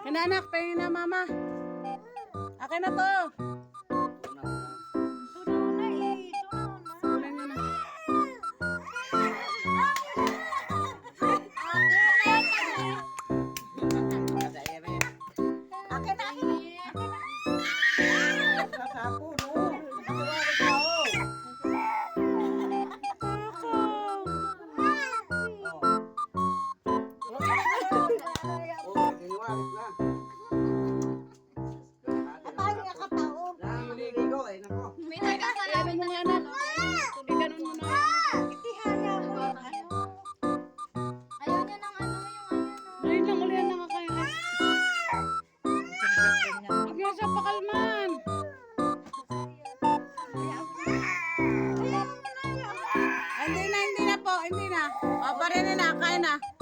Hinanak, pahingin na mama. Akin na to. Kunin niyo na. May nagkasalamin na yan. Ganun mo na. Ayaw niya ng ano, yung Ngayon lang ulit na kayo. Huwag niyo siya pakalman. Hindi na po, hindi na. O, parin na, kain na.